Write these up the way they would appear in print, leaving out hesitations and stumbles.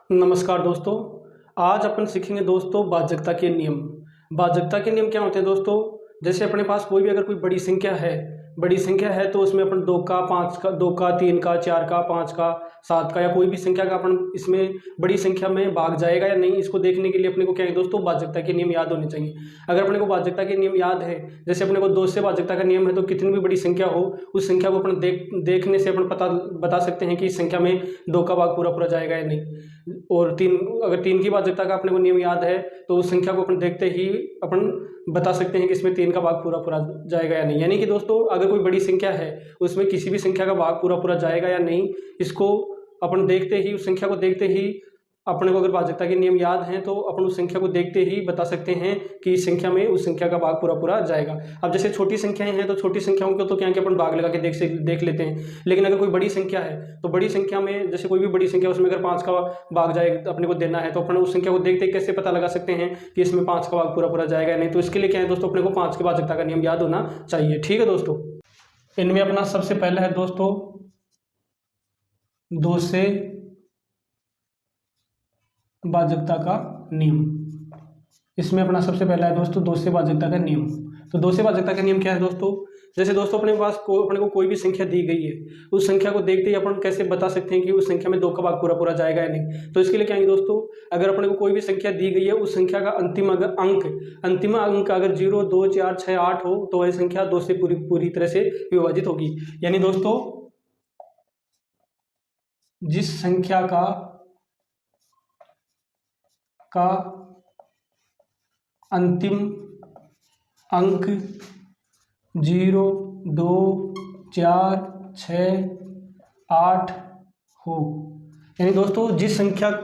नमस्कार दोस्तों। आज अपन सीखेंगे दोस्तों भाज्यता के नियम। भाज्यता के नियम क्या होते हैं दोस्तों? जैसे अपने पास कोई भी अगर कोई बड़ी संख्या है तो उसमें अपन दो का, पाँच का, दो का, तीन का, चार का, पाँच का, सात का या कोई भी संख्या का अपन इसमें बड़ी संख्या में भाग जाएगा या नहीं, इसको देखने के लिए अपने को क्या है दोस्तों, भाज्यता के नियम याद होने चाहिए। अगर अपने को भाज्यता के नियम याद है, जैसे अपने को दो से भाज्यता का नियम है, तो कितनी भी बड़ी संख्या हो उस संख्या को अपन देखने से अपन बता सकते हैं कि इस संख्या में दो का भाग पूरा पूरा जाएगा या नहीं। और तीन, अगर तीन की भाज्यता का अपने को नियम याद है तो उस संख्या को अपन देखते ही अपन बता सकते हैं कि इसमें तीन का भाग पूरा पूरा जाएगा या नहीं। यानी कि दोस्तों अगर कोई बड़ी संख्या है उसमें किसी भी संख्या का भाग पूरा पूरा जाएगा या नहीं, इसको अपन देखते ही, उस संख्या को देखते ही अपने को, अगर भाज्यता के नियम याद हैं तो अपन उस संख्या को देखते ही बता सकते हैं कि इस संख्या में उस संख्या का भाग पूरा पूरा जाएगा। अब जैसे छोटी संख्याएं हैं तो छोटी संख्याओं को तो क्या है कि अपन भाग लगा के देख लेते हैं, लेकिन अगर कोई बड़ी संख्या है तो बड़ी संख्या में, जैसे कोई भी बड़ी संख्या, उसमें अगर पाँच का भाग जाए अपने को देना है तो अपन उस संख्या को देखते ही कैसे पता लगा सकते हैं कि इसमें पाँच का भाग पूरा पूरा जाएगा या नहीं। तो इसके लिए क्या है दोस्तों, अपने को पाँच के भाज्यता का नियम याद होना चाहिए। ठीक है दोस्तों, इनमें अपना सबसे पहला है दोस्तों दो से भाज्यता का नियम। इसमें अपना सबसे पहला है दोस्तों दो से भाज्यता का नियम। तो दो से भाज्यता का नियम क्या है दोस्तों? जैसे दोस्तों अपने को कोई भी संख्या दी गई है, उस संख्या को देखते ही अपन कैसे बता सकते हैं कि उस संख्या में दो का भाग पूरा पूरा जाएगा या नहीं। तो इसके लिए क्या है दोस्तों, अगर अपने को कोई भी संख्या दी गई है, उस संख्या का अंतिम अंक अगर 0, 2, 4, 6, 8 हो तो वह संख्या दो से पूरी तरह से विभाजित होगी। यानी दोस्तों जिस संख्या का अंतिम अंक 0, 2, 4, 6, 8 हो, यानी दोस्तों जिस संख्या का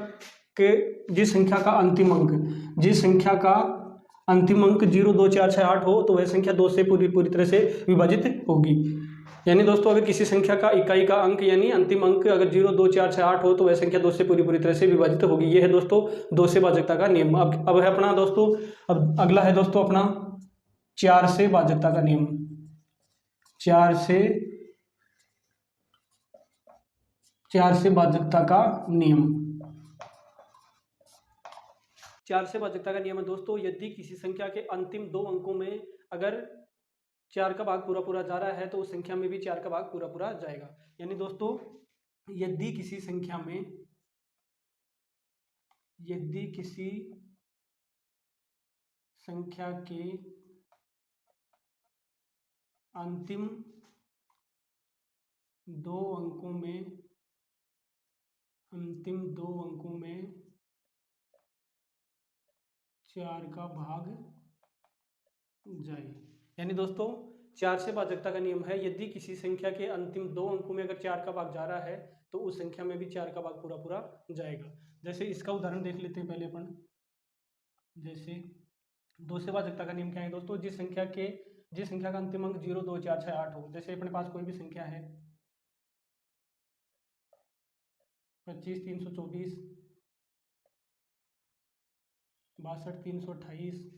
अंतिम अंक 0, 2, 4, 6, 8 हो तो वह संख्या दो से पूरी तरह से विभाजित होगी। यानी दोस्तों अगर किसी संख्या का इकाई का अंक यानी अंतिम अंक अगर 0, 2, 4, 6, 8 हो तो वह संख्या दो से पूरी तरह से विभाजित होगी। यह है दोस्तों दो से भाज्यता का नियम। अब है अपना दोस्तों, अब अगला है दोस्तों अपना चार से भाज्यता का नियम। चार से भाज्यता का नियम। चार से भाज्यता का नियम है दोस्तों, यदि किसी संख्या के अंतिम दो अंकों में अगर चार का भाग पूरा पूरा जा रहा है तो उस संख्या में भी चार का भाग पूरा पूरा जाएगा। यानी दोस्तों यदि किसी संख्या के अंतिम दो अंकों में चार का भाग जाए, यानी दोस्तों चार से भाज्यता का नियम है, यदि किसी संख्या के अंतिम दो अंकों में अगर चार का भाग जा रहा है तो उस संख्या में भी चार का भाग पूरा पूरा जाएगा। जैसे इसका उदाहरण देख लेते हैं पहले अपन। जैसे दो से भाज्यता का नियम क्या है दोस्तों, जिस संख्या का अंतिम अंक 0, 2, 4, 6, 8 हो। जैसे अपने पास कोई भी संख्या है 25, 324, 62, 328,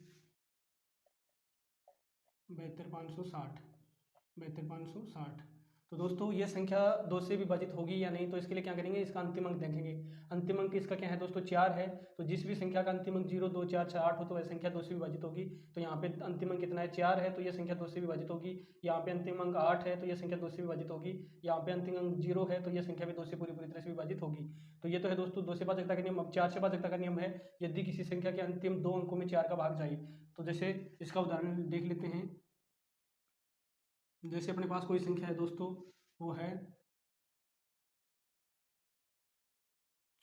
72, 560। तो दोस्तों ये संख्या दो से विभाजित होगी या नहीं, तो इसके लिए क्या करेंगे, इसका अंतिम अंक देखेंगे। अंतिम अंक इसका क्या है दोस्तों, 4 है। तो जिस भी संख्या का अंतिम अंक 0, 2, 4, 6, 8 हो तो वह संख्या दो से विभाजित होगी। तो यहाँ पे अंतिम अंक कितना है, 4 है, तो यह संख्या दो से विभाजित होगी। यहाँ पे अंतिम अंक 8 है तो यह संख्या दो से विभाजित होगी। यहाँ पे अंतिम अंक 0 है तो यह संख्या भी दो से पूरी तरह से विभाजित होगी। तो ये तो है दोस्तों दो से भाज्यता का नियम। अब चार से भाज्यता का नियम है, यदि किसी संख्या के अंतिम दो अंकों में चार का भाग जाए। तो जैसे इसका उदाहरण देख लेते हैं। जैसे अपने पास कोई संख्या है दोस्तों, वो है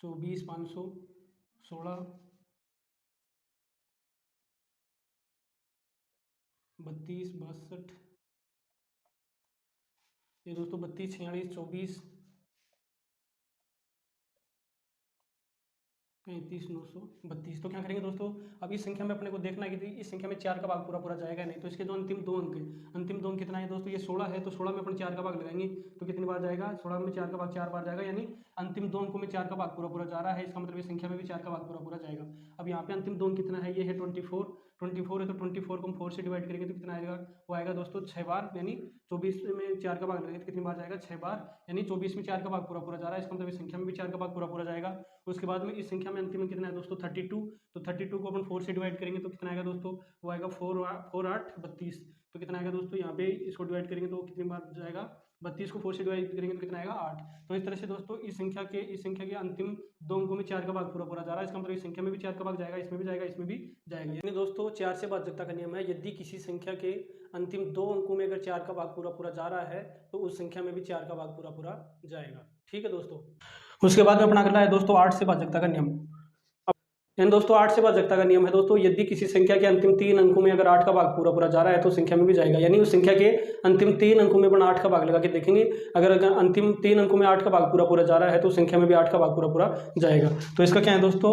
24, 516, 32, 62, ये दोस्तों 32, 46, 24, 35, 932। तो क्या करेंगे दोस्तों, अब इस संख्या में अपने को देखना है कि इस संख्या में चार का भाग पूरा पूरा जाएगा नहीं। तो इसके जो अंतिम दो अंक है, अंतिम दो अंक कितना है दोस्तों, ये 16 है। तो 16 में अपन चार का भाग लगाएंगे तो कितनी बार जाएगा, 16 में चार का भाग 4 बार जाएगा। यानी अंतिम दो अंकों में चार का भाग पूरा पूरा जा रहा है, इसका मतलब इस संख्या में भी चार का भाग पूरा पूरा जाएगा। अब यहाँ पे अंतिम दो अंक कितना है, ये है 24। 24 है तो 24 को हम 4 से डिवाइड करेंगे तो कितना आएगा, वो आएगा दोस्तों 6 बार, यानी 24 में 4 का भाग लगेगा तो कितनी बार जाएगा, 6 बार, यानी 24 में 4 का भाग पूरा पूरा जा रहा है, इसका मतलब इस संख्या में भी 4 का भाग पूरा पूरा जाएगा। उसके बाद में इस संख्या में अंतिम में कितना है दोस्तों 32, तो 32 को अपन 4 से डिवाइड करेंगे तो कितना आएगा दोस्तों, वो आएगा 4 8 32, तो कितना आएगा दोस्तों, यहाँ पे इसको डिवाइड करेंगे तो कितनी बार जाएगा, 32 को 4 से डिवाइड करेंगे तो कितना आएगा 8। तो इस तरह से दोस्तों इस संख्या के अंतिम दो अंकों में 4 का भाग पूरा पूरा जा रहा है, इसका मतलब इस संख्या में भी 4 का भाग जाएगा, इसमें भी जाएगा, इसमें भी जाएगा। यानी दोस्तों 4 से भाज्यता का नियम है, यदि किसी संख्या के अंतिम दो अंकों में अगर 4 का भाग पूरा पूरा जा रहा है तो उस संख्या में भी 4 का भाग पूरा पूरा जाएगा। ठीक है दोस्तों। उसके बाद में अपना अगला है दोस्तों 8 से भाज्यता का नियम। यानी दोस्तों 8 से भाज्यता का नियम है दोस्तों, यदि किसी संख्या के अंतिम 3 अंकों में अगर 8 का भाग पूरा पूरा जा रहा है तो संख्या में भी जाएगा। यानी उस संख्या के अंतिम 3 अंकों में अपन 8 का भाग लगा के देखेंगे, अगर अंतिम 3 अंकों में 8 का भाग पूरा पूरा जा रहा है तो संख्या में भी 8 का भाग पूरा पूरा जाएगा। तो इसका क्या है दोस्तों,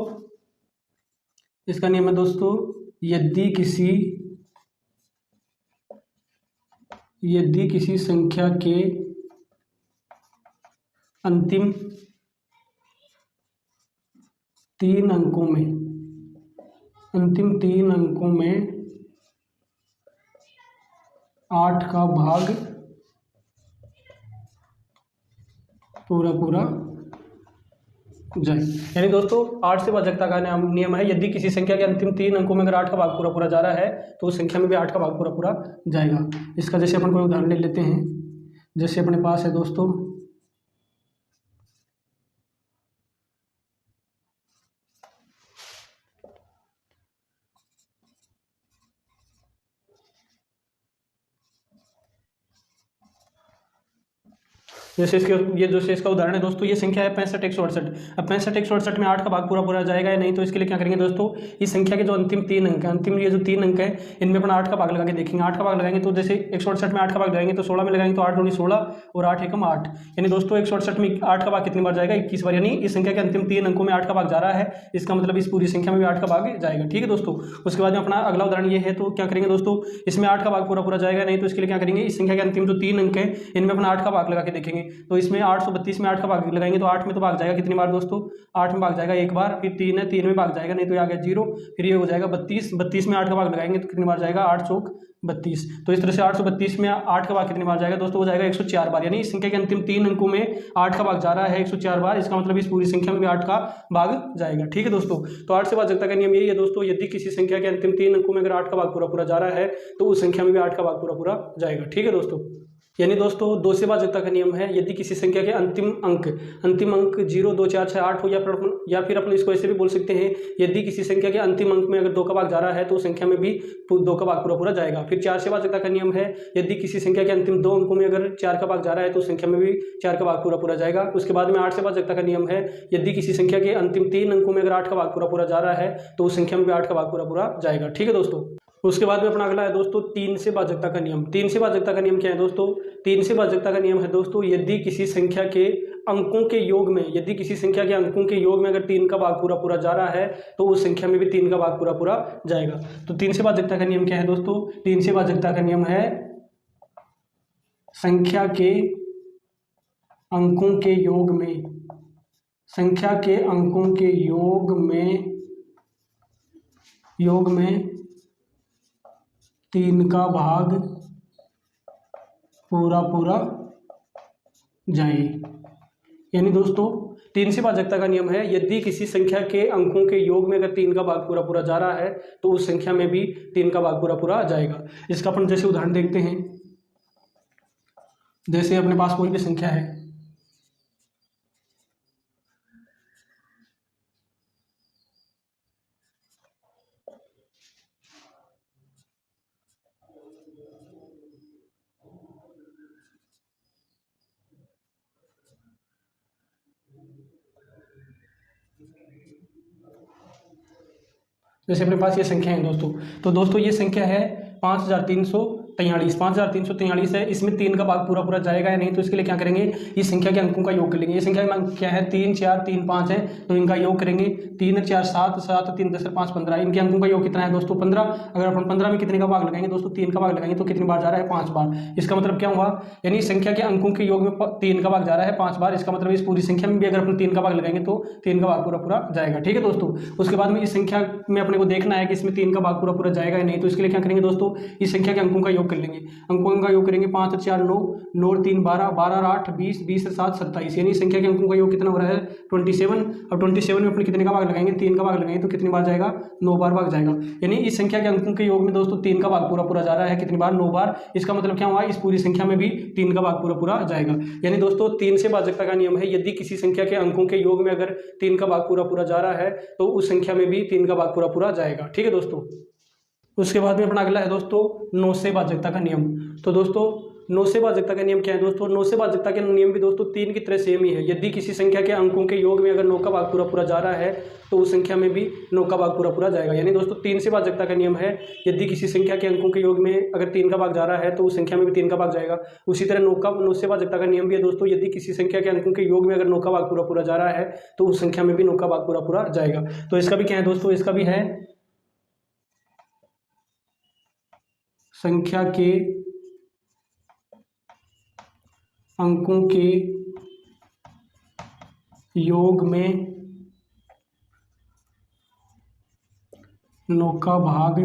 इसका नियम है दोस्तों, यदि किसी संख्या के अंतिम 3 अंकों में 8 का भाग पूरा पूरा जाए। यानी दोस्तों 8 से भाज्यता का नियम है, यदि किसी संख्या के अंतिम 3 अंकों में अगर 8 का भाग पूरा पूरा जा रहा है तो उस संख्या में भी 8 का भाग पूरा पूरा जाएगा। इसका जैसे अपन कोई उदाहरण ले लेते हैं, जैसे अपने पास है दोस्तों जैसे इसका उदाहरण है दोस्तों, ये संख्या है 65 168। अब 65 168 में 8 का भाग पूरा पूरा जाएगा या नहीं, तो इसके लिए क्या करेंगे दोस्तों, इस संख्या के जो अंतिम 3 अंक है, अंतिम ये जो 3 अंक है इनमें अपन 8 का भाग लगा के देखेंगे। 8 का भाग लगाएंगे तो जैसे 168 में 8 का भाग लगाएंगे तो 16 में लगाएंगे तो 8 दूनी 16 और 8 एकम 8, यानी दोस्तों 168 में 8 का भाग कितनी बार जाएगा, 21 बार। यानी इस संख्या के अंतिम 3 अंकों में 8 का भाग जा रहा है, इसका मतलब इस पूरी संख्या में भी 8 का भाग जाएगा। ठीक है दोस्तों। उसके बाद में अपना अगला उदाहरण ये है, तो क्या करेंगे दोस्तों, इसमें 8 का भाग पूरा पूरा जाएगा नहीं, तो इसके लिए क्या करेंगे, इस संख्या के अंतिम जो 3 अंक है इनमें अपना 8 का भाग लगा के देखेंगे। तो इसमें 832 में 8 का भाग लगाएंगे तो 8 में तो भाग जाएगा कितनी बार दोस्तों, 8 में भाग जाएगा एक बार, फिर 3 है 3 में भाग जाएगा नहीं तो ये आ गया 0, फिर ये हो जाएगा 32, 32 में 8 का भाग लगाएंगे तो कितनी बार जाएगा, 8 चौक 32। तो इस तरह से 832 में 8 का भाग कितनी बार जाएगा दोस्तों, वो जाएगा 104 बार। यानी इस संख्या के अंतिम 3 अंकों में 8 का भाग जा रहा है 104 बार, इसका मतलब इस पूरी संख्या में भी 8 का भाग जाएगा। ठीक है दोस्तों। तो 8 से भाज्यता का नियम यही है दोस्तों, यदि किसी संख्या के अंतिम 3 अंकों में अगर 8 का भाग पूरा पूरा जा रहा है तो उस संख्या में भी 8 का भाग पूरा पूरा जाएगा। ठीक है दोस्तों। यानी दोस्तों 2 से भाज्यता का नियम है, यदि किसी संख्या के अंतिम अंक 0 2 4 6 8 हो या फिर अपन इसको ऐसे भी बोल सकते हैं, यदि किसी संख्या के अंतिम अंक में अगर 2 का भाग जा रहा है तो उस संख्या में भी 2 का भाग पूरा पूरा जाएगा। फिर 4 से भाज्यता का नियम है, यदि किसी संख्या के अंतिम 2 अंकों में अगर 4 का भाग जा रहा है तो उस संख्या में भी 4 का भाग पूरा पूरा जाएगा। उसके बाद में 8 से भाज्यता का नियम है, यदि किसी संख्या के अंतिम 3 अंकों में अगर 8 का भाग पूरा पूरा जा रहा है तो उस संख्या में भी 8 का भाग पूरा पूरा जाएगा। ठीक है दोस्तों। उसके बाद में अपना अगला है दोस्तों 3 से भाज्यता का नियम। 3 से भाज्यता का नियम क्या है दोस्तों, 3 से भाज्यता का नियम है दोस्तों, यदि किसी संख्या के अंकों के योग में, यदि किसी संख्या के अंकों के योग में अगर 3 का भाग पूरा पूरा जा रहा है तो उस संख्या में भी 3 का भाग पूरा पूरा जाएगा। तो 3 से भाज्यता का नियम क्या है दोस्तों, 3 से भाज्यता का नियम है, संख्या के अंकों के योग में, संख्या के अंकों के योग में 3 का भाग पूरा पूरा जाए। यानी दोस्तों 3 से भाज्यता का नियम है, यदि किसी संख्या के अंकों के योग में अगर 3 का भाग पूरा पूरा जा रहा है तो उस संख्या में भी 3 का भाग पूरा पूरा जाएगा। इसका अपन जैसे उदाहरण देखते हैं, जैसे अपने पास कोई भी संख्या है, जैसे अपने पास ये संख्या है दोस्तों, तो दोस्तों ये संख्या है 5333 43, 5343 है, इसमें 3 का भाग पूरा पूरा जाएगा या नहीं, तो इसके लिए क्या करेंगे, इस संख्या के अंकों का योग कर लेंगे। ये संख्या का अंक क्या है, 3 4 3 5 है, तो इनका योग करेंगे। 3 4 7, 7 3 10 5 15, इनके अंकों का योग कितना है दोस्तों, 15। अगर अपन 15 में कितने का भाग लगाएंगे दोस्तों, 3 का भाग लगाएंगे, तो कितनी बार जा रहा है, 5 बार। इसका मतलब क्या हुआ, यानी इस संख्या के अंकों के योग में 3 का भाग जा रहा है 5 बार। इसका मतलब इस पूरी संख्या में भी अगर अपन 3 का भाग लगाएंगे तो 3 का भाग पूरा पूरा जाएगा। ठीक है दोस्तों, उसके बाद में इस संख्या में अपने को देखना है कि इसमें 3 का भाग पूरा पूरा जाएगा या नहीं, तो इसके लिए क्या करेंगे दोस्तों, इस संख्या के अंकों का योग कर लेंगे। अंकों का योग करेंगे, 5 4 9, 9 3 12, 12 8 20, 20 7 27, यानी इस संख्या के अंकों का योग कितना हो रहा है, 27। अब 27 में अपने कितने का भाग लगाएंगे, 3 का भाग लगाएंगे, तो कितनी बार जाएगा, 9 बार भाग जाएगा। यानी इस संख्या के अंकों के योग में दोस्तों 3 का भाग पूरा पूरा जा रहा है, कितनी बार, 9 बार। इसका मतलब क्या हुआ, इस पूरी संख्या में भी 3 का भाग पूरा पूरा जाएगा। यानी दोस्तों 3 से भाजकता का नियम है, यदि किसी संख्या के अंकों के योग में अगर 3 का भाग पूरा पूरा जा रहा है तो उस संख्या में भी 3 का भाग पूरा पूरा जाएगा। ठीक है दोस्तों, उसके बाद में अपना अगला है दोस्तों 9 से भाजकता का नियम। तो दोस्तों 9 से भाजकता का नियम क्या है दोस्तों, 9 से भाजकता के नियम भी दोस्तों 3 की तरह सेम ही है। यदि किसी संख्या के अंकों के योग में अगर 9 का भाग पूरा पूरा जा रहा है तो उस संख्या में भी 9 का भाग पूरा पूरा जाएगा। यानी दोस्तों 3 से भाजकता का नियम है, यदि किसी संख्या के अंकों के योग में अगर 3 का भाग जा रहा है तो उस संख्या में भी 3 का भाग जाएगा। उसी तरह 9 से भाजकता का नियम भी है दोस्तों, यदि किसी संख्या के अंकों के योग में अगर 9 का भाग पूरा पूरा जा रहा है तो उस संख्या में भी 9 का भाग पूरा पूरा जाएगा। तो इसका भी क्या है दोस्तों, इसका भी है संख्या के अंकों के योग में 9 का भाग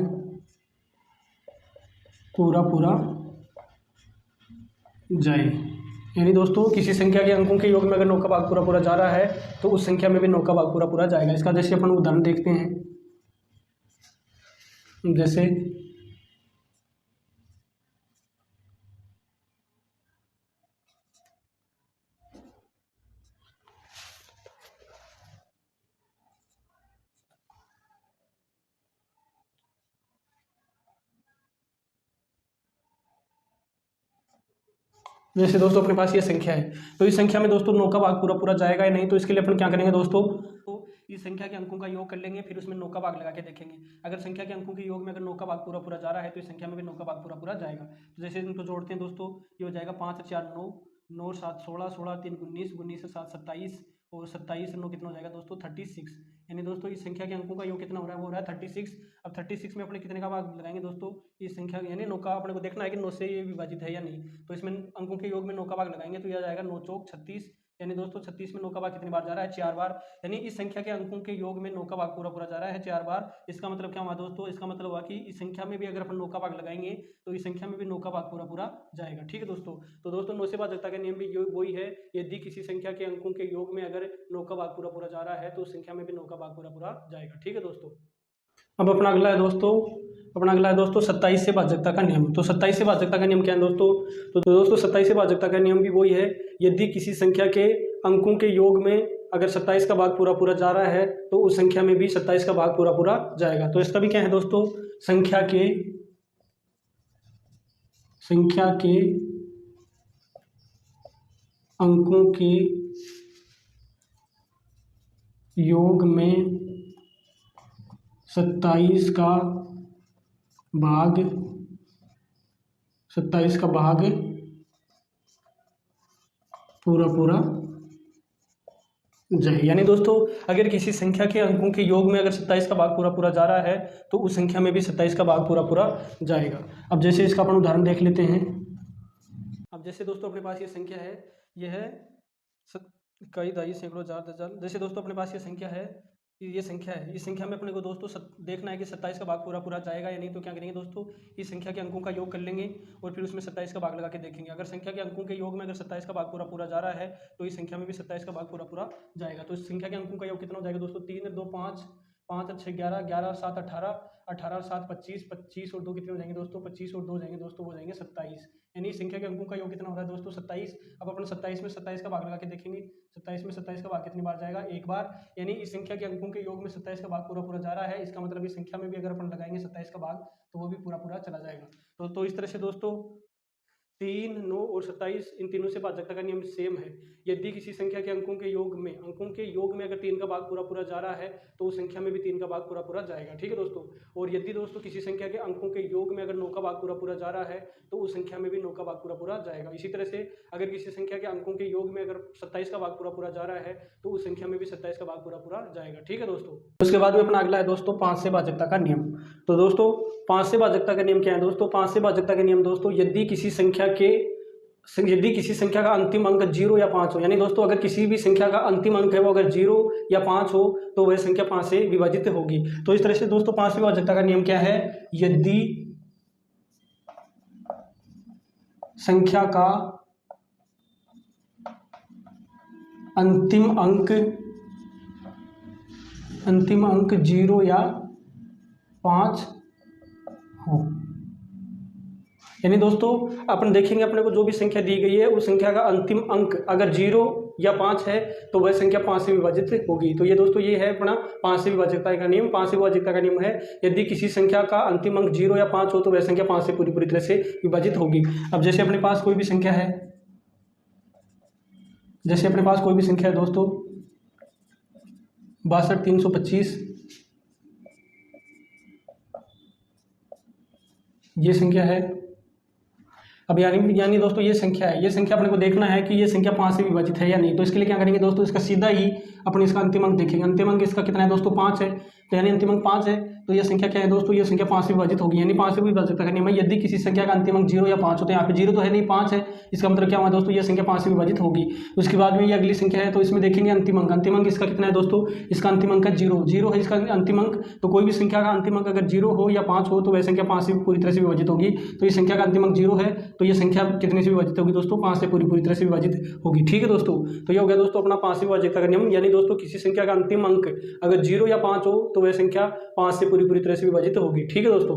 पूरा पूरा जाए। यानी दोस्तों किसी संख्या के अंकों के योग में अगर 9 का भाग पूरा पूरा जा रहा है तो उस संख्या में भी 9 का भाग पूरा पूरा जाएगा। इसका जैसे अपन उदाहरण देखते हैं, जैसे जैसे दोस्तों अपने पास ये संख्या है, तो इस संख्या में दोस्तों 9 का भाग पूरा पूरा जाएगा या नहीं, तो इसके लिए अपन क्या करेंगे दोस्तों, तो इस संख्या के अंकों का योग कर लेंगे, फिर उसमें 9 का भाग लगा के देखेंगे। अगर संख्या के अंकों के योग में अगर 9 का भाग पूरा पूरा जा रहा है तो इस संख्या में भी 9 का भाग पूरा पूरा जाएगा। तो जैसे इनको जोड़ते हैं दोस्तों, ये हो जाएगा 5 4 9, 9 7 16, 16 3 19, 19 से 7 27, और 27 से 9 कितना हो जाएगा दोस्तों 36। यानी दोस्तों इस संख्या के अंकों का योग कितना हो रहा है, वो हो रहा है 36। अब 36 में अपने कितने का भाग लगाएंगे दोस्तों, इस संख्या यानी 9 का अपने को देखना है कि 9 से ये विभाजित है या नहीं, तो इसमें अंकों के योग में 9 का भाग लगाएंगे तो यह आ जाएगा 9 चौक 36। यानी दोस्तों 36 में 9 का भाग कितनी बार जा रहा है, 4 बार। यानी इस संख्या के अंकों के योग में 9 का भाग पूरा पूरा जा रहा है 4 बार। इसका मतलब क्या हुआ दोस्तों, इसका मतलब हुआ कि इस संख्या में भी अगर अपन 9 का भाग लगाएंगे तो इस संख्या में भी 9 का भाग पूरा पूरा जाएगा। ठीक है दोस्तों, तो दोस्तों 9 से भाजकता का नियम भी वही है, यदि किसी संख्या के अंकों के योग में अगर 9 का भाग पूरा पूरा जा रहा है तो उस संख्या में भी 9 का भाग पूरा पूरा जाएगा। ठीक है दोस्तों, अब अपना अगला है दोस्तों, 27 से भाजकता का नियम। तो 27 से भाजकता का नियम क्या है दोस्तों, तो दोस्तों 27 से भाजकता का नियम भी वही है, यदि किसी संख्या के अंकों के योग में अगर 27 का भाग पूरा पूरा जा रहा है तो उस संख्या में भी 27 का भाग पूरा पूरा जाएगा। तो इसका भी क्या है दोस्तों, संख्या के अंकों के योग में 27 का भाग पूरा पूरा जाए। यानी दोस्तों अगर किसी संख्या के अंकों के योग में अगर 27 का भाग पूरा पूरा जा रहा है तो उस संख्या में भी 27 का भाग पूरा पूरा जाएगा। अब जैसे इसका अपन उदाहरण देख लेते हैं। अब जैसे दोस्तों अपने पास ये संख्या है, यह है कई दाई सैकड़ों हजार दर्जन। जैसे दोस्तों अपने पास ये संख्या है, ये संख्या है, इस संख्या में अपने को दोस्तों देखना है कि 27 का भाग पूरा पूरा जाएगा या नहीं। तो क्या करेंगे दोस्तों, इस संख्या के अंकों का योग कर लेंगे और फिर उसमें 27 का भाग लगा के देखेंगे। अगर संख्या के अंकों के योग में अगर 27 का भाग पूरा पूरा जा रहा है तो इस संख्या में भी 27 का भाग पूरा पूरा जाएगा। तो इस संख्या के अंकों का योग कितना हो जाएगा दोस्तों, 3 2 5, 5 6 11, 11 7 18, 18 7 25, 25 और 2 कितने हो जाएंगे दोस्तों, 25 और 2 हो जाएंगे दोस्तों, हो जाएंगे 27। यानी इस संख्या के अंकों का योग कितना हो रहा है दोस्तों 27। अब अपन 27 में 27 का भाग लगा के देखेंगे, 27 में 27 का भाग कितनी बार जाएगा, एक बार। यानी इस संख्या के अंकों के योग में 27 का भाग पूरा पूरा जा रहा है, इसका मतलब इस संख्या में भी अगर अपन लगाएंगे 27 का भाग तो वो भी पूरा पूरा चला जाएगा। तो इस तरह से दोस्तों 3, 9 और 27 इन तीनों से भाजकता का नियम सेम है। यदि किसी संख्या के अंकों के योग में अगर 3 का भाग पूरा पूरा जा रहा है तो उस संख्या में भी 3 का भाग पूरा पूरा जाएगा। ठीक है दोस्तों। और यदि दोस्तों किसी संख्या के अंकों के योग में अगर 9 का भाग पूरा पूरा जा रहा है तो उस संख्या में भी 9 का भाग पूरा पूरा जाएगा। इसी तरह से अगर किसी संख्या के अंकों के योग में अगर 27 का भाग पूरा पूरा जा रहा है तो उस संख्या में भी 27 का भाग पूरा पूरा जाएगा। ठीक है दोस्तों। उसके बाद में अपना अगला है दोस्तों 5 से भाजकता का नियम। तो दोस्तों 5 से भाजकता का नियम क्या है दोस्तों? 5 से भाजकता का नियम दोस्तों, यदि किसी संख्या का अंतिम अंक 0 या 5 हो, यानी दोस्तों अगर किसी भी संख्या का अंतिम अंक है वो अगर 0 या 5 हो तो वह संख्या 5 से विभाजित होगी। तो इस तरह से दोस्तों 5 से भाजकता का नियम क्या है? यदि संख्या का अंतिम अंक 0 या 5 हो, यानी दोस्तों अपन देखेंगे अपने को जो भी संख्या दी गई है उस संख्या का अंतिम अंक अगर 0 या 5 है तो वह संख्या 5 से विभाजित होगी। तो ये दोस्तों ये है अपना 5 से विभाजकता का नियम। 5 से विभाजकता का नियम है यदि किसी संख्या का अंतिम अंक 0 या 5 हो तो वह संख्या 5 से पूरी तरह से विभाजित होगी। अब जैसे अपने पास कोई भी संख्या है, दोस्तों 62,325 ये संख्या है। अब यानी दोस्तों ये संख्या अपने को देखना है कि ये संख्या 5 से विभाजित है या नहीं। तो इसके लिए क्या करेंगे दोस्तों, इसका सीधा ही अपन इसका अंतिम अंक देखेंगे। अंतिम अंक इसका कितना है दोस्तों? 5 है। तो यानी अंतिम अंक 5 है तो ये संख्या क्या है दोस्तों? ये संख्या 5 से विभाजित होगी, यानी 5 से विभाजकता का नियम है यदि किसी संख्या का अंतिम अंक 0 या 5 हो। तो यहाँ पे 0 तो है नहीं, 5 है, इसका मतलब क्या हुआ दोस्तों? ये संख्या 5 से विभाजित होगी। उसके बाद में ये अगली संख्या है तो इसमें देखेंगे अंतिम अंक इसका कितना है दोस्तों? इसका अंतिम अंक है 0 है इसका अंतिम अंक। तो कोई भी संख्या का अंतिम अंक अगर 0 हो या 5 हो तो वह संख्या 5 से पूरी तरह से विभाजित होगी। तो ये संख्या का अंतिम अंक 0 है तो ये संख्या कितने से विभाजित होगी दोस्तों? 5 से पूरी तरह से विभाजित होगी। ठीक है दोस्तों। तो ये हो गया दोस्तों अपना 5 से विभाजकता का नियम, यानी दोस्तों किसी संख्या का अंतिम अंक अगर 0 या 5 हो तो वह संख्या 5 से पूरी तरह से विभाजित होगी। ठीक है दोस्तों।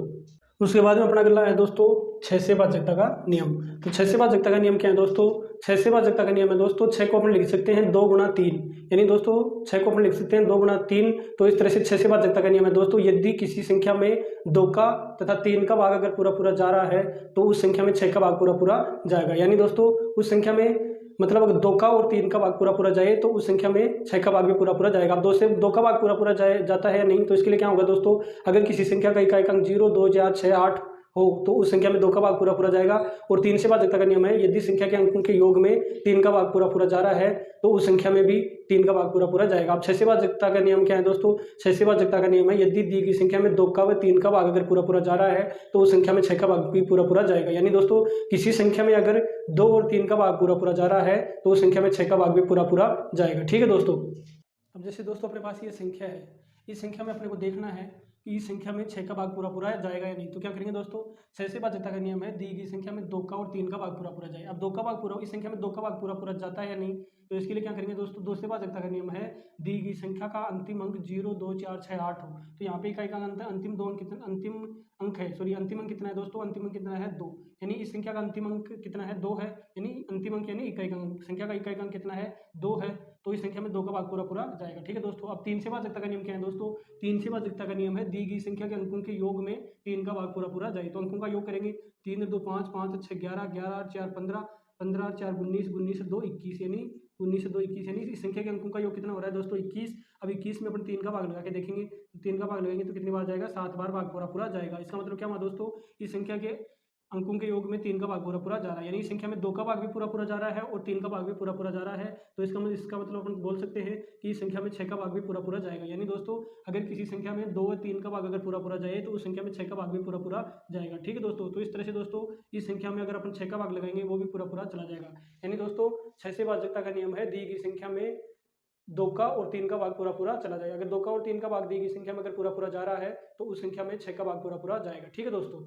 उसके बाद में अपना अगला है दोस्तों 6 से भाजकता का नियम। तो 6 से भाजकता का नियम क्या है दोस्तों? 6 से भाजकता का नियम है दोस्तों 6 को अपन लिख सकते हैं 2 गुणा 3, यानी दोस्तों 6 को अपन लिख सकते हैं 2 गुणा 3। तो इस तरह से 6 से भाजकता का नियम है दोस्तों, यदि किसी संख्या में 2 का तथा 3 का भाग अगर पूरा जा रहा है तो उस संख्या में 6 का भाग पूरा जाएगा। यानी दोस्तों उस संख्या में मतलब अगर 2 का और 3 का भाग पूरा जाए तो उस संख्या में 6 का भाग भी पूरा जाएगा। अब 2 का भाग पूरा जाता है या नहीं, तो इसके लिए क्या होगा दोस्तों, अगर किसी संख्या का इकाई अंक 0, 2, 4, 6, 8 हो तो उस संख्या में 2 का भाग पूरा जाएगा। और 3 से भाजकता का नियम है यदि संख्या के अंकों के योग में 3 का भाग पूरा जा रहा है तो उस संख्या में भी 3 का भाग पूरा जाएगा। अब 6 से भाजकता का नियम क्या है दोस्तों? 6 से भाजकता का नियम है यदि दी गई संख्या में 2 का व 3 का भाग अगर पूरा जा रहा है तो उस संख्या में 6 का भाग भी पूरा जाएगा। यानी दोस्तों किसी संख्या में अगर 2 और 3 का भाग पूरा जा रहा है तो उस संख्या में 6 का भाग भी पूरा जाएगा। ठीक है दोस्तों। अब जैसे दोस्तों अपने पास ये संख्या है, इस संख्या में अपने को देखना है कि इस संख्या में 6 का भाग पूरा जाएगा या नहीं। तो क्या करेंगे दोस्तों, 6 से भाजकता का नियम है दी गई संख्या में 2 का और 3 का भाग पूरा जाए। अब 2 का भाग इस संख्या में 2 का भाग पूरा जाता है या नहीं, तो इसके लिए क्या करेंगे दोस्तों, 2 से भाजकता का नियम है दी गई संख्या का अंतिम अंक 0, 2, 4, 6, 8 हो। तो यहाँ पे इकाई का अंतिम अंक कितना है दोस्तों? अंतिम अंक कितना है? 2, यानी इस संख्या का अंतिम अंक कितना है? 2 है, यानी अंतिम अंक यानी इकाई का अंक, संख्या का इकाई का अंक कितना है? 2 है। तो इस संख्या में 2 का भाग पूरा जाएगा। ठीक है दोस्तों। अब 3 से भाजकता का नियम क्या है दोस्तों? 3 से भाजकता का नियम है दी गई संख्या के अंकों के योग में 3 का भाग पूरा जाए। तो अंकों का योग करेंगे 3, 2, 5, 5, 6, 11, 11, 4, 15, 15, 4, 19, 19, 2, 21, यानी 19, 2, 21, यानी इस संख्या के अंकों का योग कितना हो रहा है दोस्तों? 21। अब 21 में अपन 3 का भाग लगा के देखेंगे, तो 3 का भाग लगाएंगे तो कितनी बार जाएगा? 7 बार भाग पूरा जाएगा। इसका मतलब क्या हुआ दोस्तों, इस संख्या के अंकों के योग में 3 का भाग पूरा जा रहा है, यानी इस संख्या में 2 का भाग भी पूरा जा रहा है और 3 का भाग भी पूरा जा रहा है। तो इसका मतलब अपन बोल सकते हैं कि इस संख्या में 6 का भाग भी पूरा जाएगा। यानी दोस्तों अगर किसी संख्या में 2 और 3 का भाग अगर पूरा जाए तो उस संख्या में 6 का भाग भी पूरा जाएगा। ठीक है दोस्तों। तो इस तरह से दोस्तों इस संख्या में अगर अपन 6 का भाग लगाएंगे वो भी पूरा चला जाएगा। यानी दोस्तों 6 से भाजकता का नियम है दी गई संख्या में 2 का और 3 का भाग पूरा चला जाएगा। अगर 2 का और 3 का भाग दी गई संख्या में अगर पूरा जा रहा है तो उस संख्या में 6 का भाग पूरा जाएगा। ठीक है दोस्तों।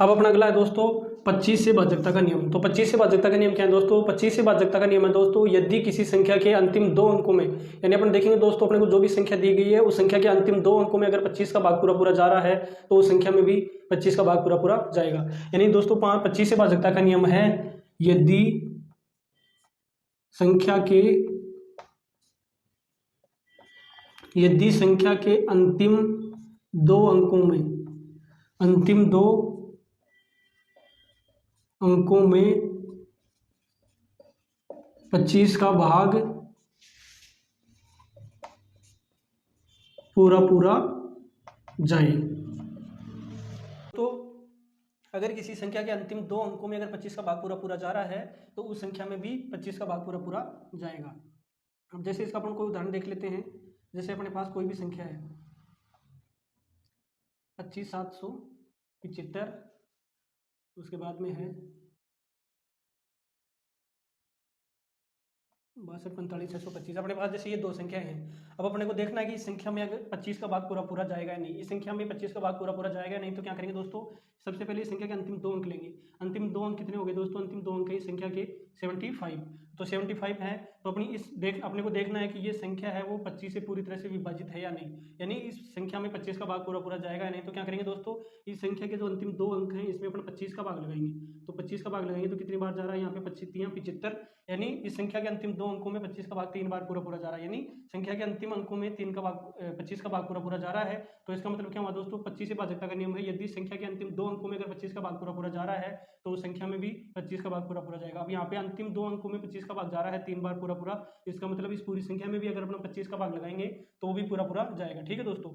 अब अपना अगला है दोस्तों 25 से भाजकता का नियम। तो 25 से भाजकता का नियम क्या है दोस्तों? 25 से भाजकता का नियम है दोस्तों यदि किसी संख्या के अंतिम 2 अंकों में, यानी अपन देखेंगे दोस्तों अपने को जो भी संख्या दी गई है उस संख्या के अंतिम 2 अंकों में अगर 25 का भाग पूरा जा रहा है तो उस संख्या में भी 25 का भाग पूरा जाएगा। यानी दोस्तों 25 से भाजकता का नियम है यदि संख्या के अंतिम 2 अंकों में अंकों में 25 का भाग पूरा पूरा जाए। तो अगर किसी संख्या के अंतिम दो अंकों में अगर 25 का भाग पूरा पूरा जा रहा है तो उस संख्या में भी 25 का भाग पूरा पूरा जाएगा। अब जैसे इसका अपन कोई उदाहरण देख लेते हैं। जैसे अपने पास कोई भी संख्या है 25,775, उसके बाद में है 62,45,625। अपने पास जैसे ये दो संख्या हैं। अब अपने को देखना है कि इस संख्या में अगर 25 का भाग पूरा पूरा जाएगा या नहीं। इस संख्या में 25 का भाग पूरा पूरा जाएगा या नहीं, तो क्या करेंगे दोस्तों, सबसे पहले इस संख्या के अंतिम दो अंक लेंगे। अंतिम दो अंक कितने हो गए दोस्तों, अंतिम दो अंक है इस संख्या के 75। तो 75 है तो अपने को देखना है कि ये संख्या है वो 25 से पूरी तरह से विभाजित है या नहीं, यानी इस संख्या में 25 का भाग पूरा पूरा जाएगा या नहीं। तो क्या करेंगे दोस्तों, इस संख्या के जो अंतिम दो अंक हैं इसमें अपन 25 का भाग लगाएंगे। तो 25 का भाग लगाएंगे तो कितनी बार जा रहा है, यहाँ पे 25 यानी इस संख्या के अंतिम दो अंकों में 25 का भाग 3 बार पूरा पूरा जा रहा है, यानी संख्या के अंतिम अंकों में 3 का भाग 25 का भाग पूरा पूरा जा रहा है। तो इसका मतलब क्या हुआ दोस्तों, 25 से भाजकता का नियम है, यदि संख्या के अंतिम दो अंकों में अगर 25 का भाग पूरा पूरा जा रहा है तो उस संख्या में भी 25 का भाग पूरा पूरा जाएगा। अब यहाँ पे अंतिम दो अंकों में 25 का भाग जा रहा है 3 बार पूरा पूरा, इसका मतलब इस पूरी संख्या में भी अगर अपना 25 का भाग लगाएंगे तो वो भी पूरा पूरा जाएगा। ठीक है दोस्तों।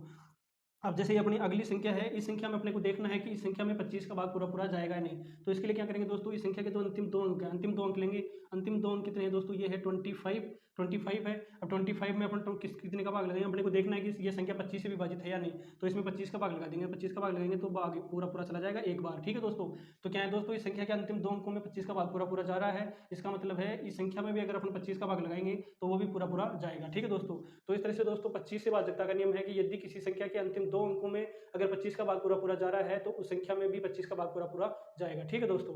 अब जैसे ये अपनी अगली संख्या है, इस संख्या में अपने को देखना है कि इस संख्या में 25 का भाग पूरा पूरा जाएगा या नहीं। तो इसके लिए क्या करेंगे दोस्तों, इस संख्या के जो अंतिम दो अंक हैं, अंतिम दो अंक लेंगे। अंतिम दो अंक कितने हैं दोस्तों, ये है 25 है। अब 25 में अपन कितने का भाग लगाएंगे, अपने को देखना है कि ये संख्या 25 से विभाजित है या नहीं। तो इसमें 25 का भाग लगा देंगे। 25 का भाग लगाएंगे तो भाग पूरा पूरा चला जाएगा एक बार। ठीक है दोस्तों। तो क्या है दोस्तों, इस संख्या के अंतिम दो अंकों में 25 का भाग पूरा पूरा जा रहा है, इसका मतलब है इस संख्या में भी अगर अपन 25 का भाग लगाएंगे तो वो भी पूरा पूरा जाएगा। ठीक है दोस्तों। तो इस तरह से दोस्तों 25 से भाजकता का नियम है कि यदि किसी संख्या के अंतिम दो अंकों में अगर 25 का भाग पूरा पूरा जा रहा है तो उस संख्या में भी 25 का भाग पूरा पूरा जाएगा। ठीक है दोस्तों।